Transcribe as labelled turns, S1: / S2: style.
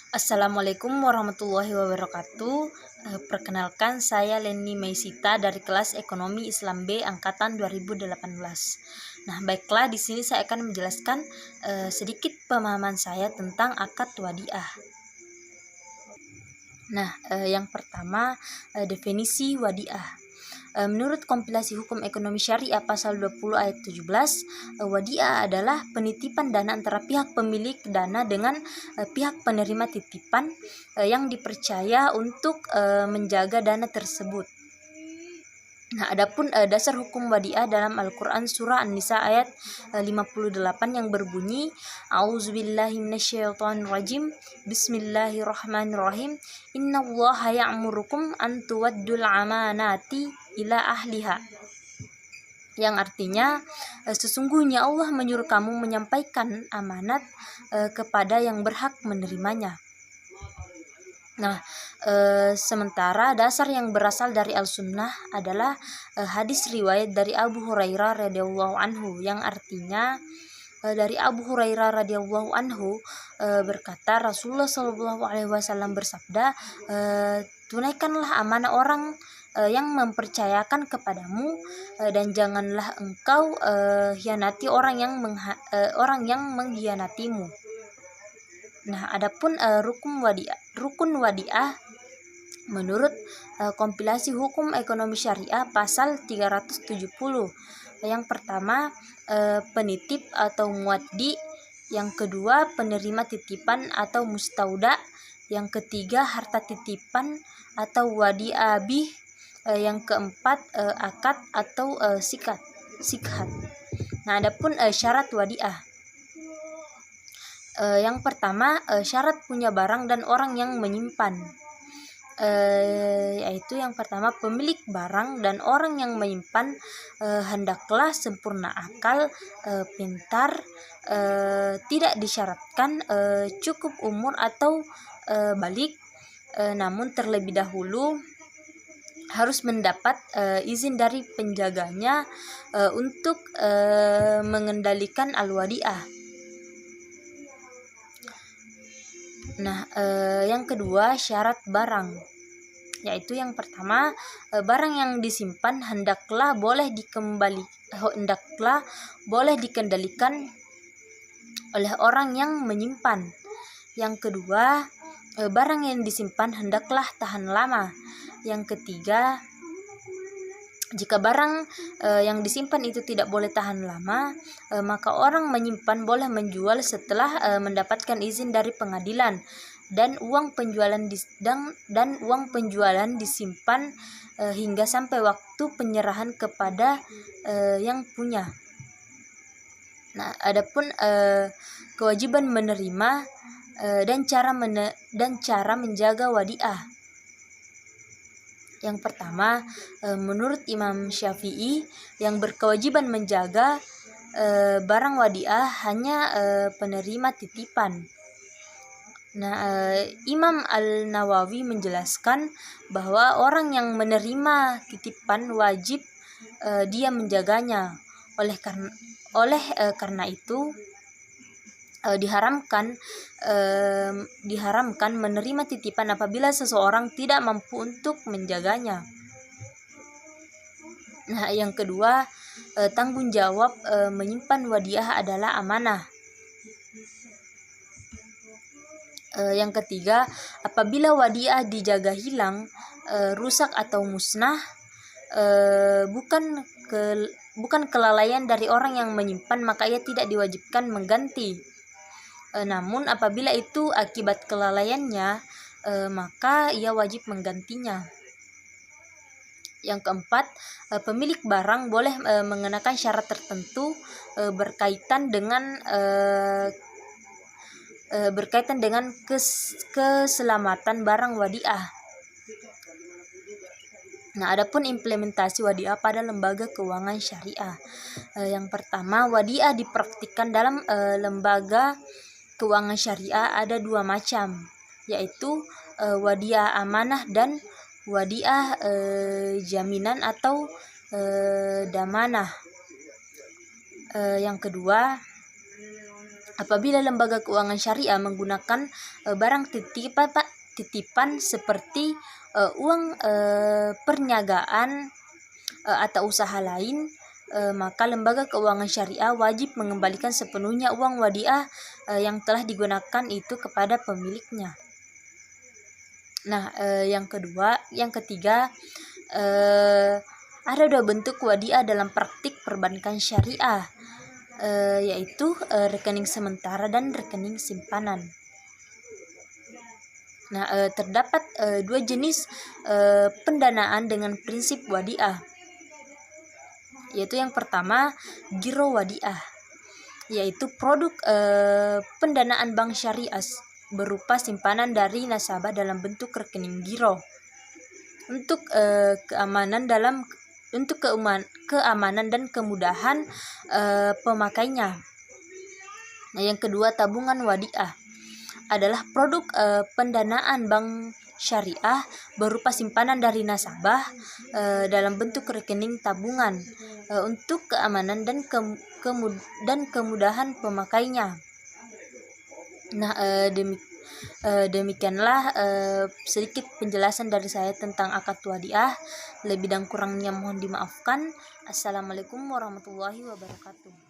S1: Assalamualaikum warahmatullahi wabarakatuh. Perkenalkan, saya Leni Maisita dari kelas Ekonomi Islam B angkatan 2018. Nah, baiklah, di sini saya akan menjelaskan sedikit pemahaman saya tentang akad wadiah. Nah, yang pertama, definisi wadiah. Menurut kompilasi hukum ekonomi syariah pasal 20 ayat 17, wadiah adalah penitipan dana antara pihak pemilik dana dengan pihak penerima titipan yang dipercaya untuk menjaga dana tersebut. Nah, adapun dasar hukum wadiah dalam Al-Qur'an surah An-Nisa ayat 58 yang berbunyi, A'udzubillahi minasyaitonirrajim, Bismillahirrahmanirrahim, Innallaha ya'murukum an tuwaddul amanati ila ahliha. Yang artinya, sesungguhnya Allah menyuruh kamu menyampaikan amanat kepada yang berhak menerimanya. Nah, sementara dasar yang berasal dari Al-Sunnah adalah hadis riwayat dari Abu Hurairah radhiyallahu anhu, yang artinya dari Abu Hurairah radhiyallahu anhu berkata, Rasulullah Shallallahu alaihi wasallam bersabda, tunaikanlah amanah orang yang mempercayakan kepadamu, dan janganlah engkau hianati orang yang mengkhianatimu. Nah, adapun rukun wadiah menurut kompilasi hukum ekonomi syariah pasal 370. Yang pertama, penitip atau muaddi, yang kedua penerima titipan atau mustauda, yang ketiga harta titipan atau wadiabih, yang keempat akad atau sikhat. Nah, adapun syarat wadiah. Yang pertama, syarat punya barang dan orang yang menyimpan, yaitu yang pertama, pemilik barang dan orang yang menyimpan hendaklah sempurna akal, pintar, tidak disyaratkan cukup umur atau balik, namun terlebih dahulu harus mendapat izin dari penjaganya untuk mengendalikan al-wadiah. Nah, yang kedua, syarat barang, yaitu yang pertama, barang yang disimpan hendaklah boleh dikendalikan oleh orang yang menyimpan. Yang kedua, barang yang disimpan hendaklah tahan lama. Yang ketiga, jika barang yang disimpan itu tidak boleh tahan lama, maka orang menyimpan boleh menjual setelah mendapatkan izin dari pengadilan, dan uang penjualan disimpan hingga sampai waktu penyerahan kepada yang punya. Nah, adapun kewajiban menerima dan cara menjaga wadiah. Yang pertama, menurut Imam Syafi'i, yang berkewajiban menjaga barang wadiah hanya penerima titipan. Nah, Imam Al-Nawawi menjelaskan bahwa orang yang menerima titipan wajib dia menjaganya. Oleh karena itu diharamkan menerima titipan apabila seseorang tidak mampu untuk menjaganya. Nah, yang kedua, tanggung jawab menyimpan wadiah adalah amanah. Yang ketiga, apabila wadiah dijaga hilang, rusak atau musnah, bukan kelalaian dari orang yang menyimpan, maka ia tidak diwajibkan mengganti. Namun apabila itu akibat kelalaiannya, maka ia wajib menggantinya. Yang keempat, pemilik barang boleh mengenakan syarat tertentu berkaitan dengan keselamatan barang wadiah. Nah, adapun implementasi wadiah pada lembaga keuangan syariah. Yang pertama, wadiah dipraktikkan dalam lembaga keuangan syariah ada dua macam, yaitu wadiah amanah dan wadiah jaminan atau damanah. Yang kedua, Apabila lembaga keuangan syariah menggunakan barang titipan seperti uang perniagaan atau usaha lain, maka lembaga keuangan syariah wajib mengembalikan sepenuhnya uang wadiah yang telah digunakan itu kepada pemiliknya. Nah, yang ketiga, ada dua bentuk wadiah dalam praktik perbankan syariah, yaitu rekening sementara dan rekening simpanan. Nah, terdapat dua jenis pendanaan dengan prinsip wadiah, yaitu yang pertama giro wadiah, yaitu produk pendanaan bank syariah berupa simpanan dari nasabah dalam bentuk rekening giro untuk keamanan dan kemudahan pemakainya. Nah, yang kedua tabungan wadiah adalah produk pendanaan bank syariah berupa simpanan dari nasabah dalam bentuk rekening tabungan untuk keamanan dan kemudahan pemakainya. Nah, demikianlah sedikit penjelasan dari saya tentang akad wadiah. Lebih dan kurangnya mohon dimaafkan. Assalamualaikum warahmatullahi wabarakatuh.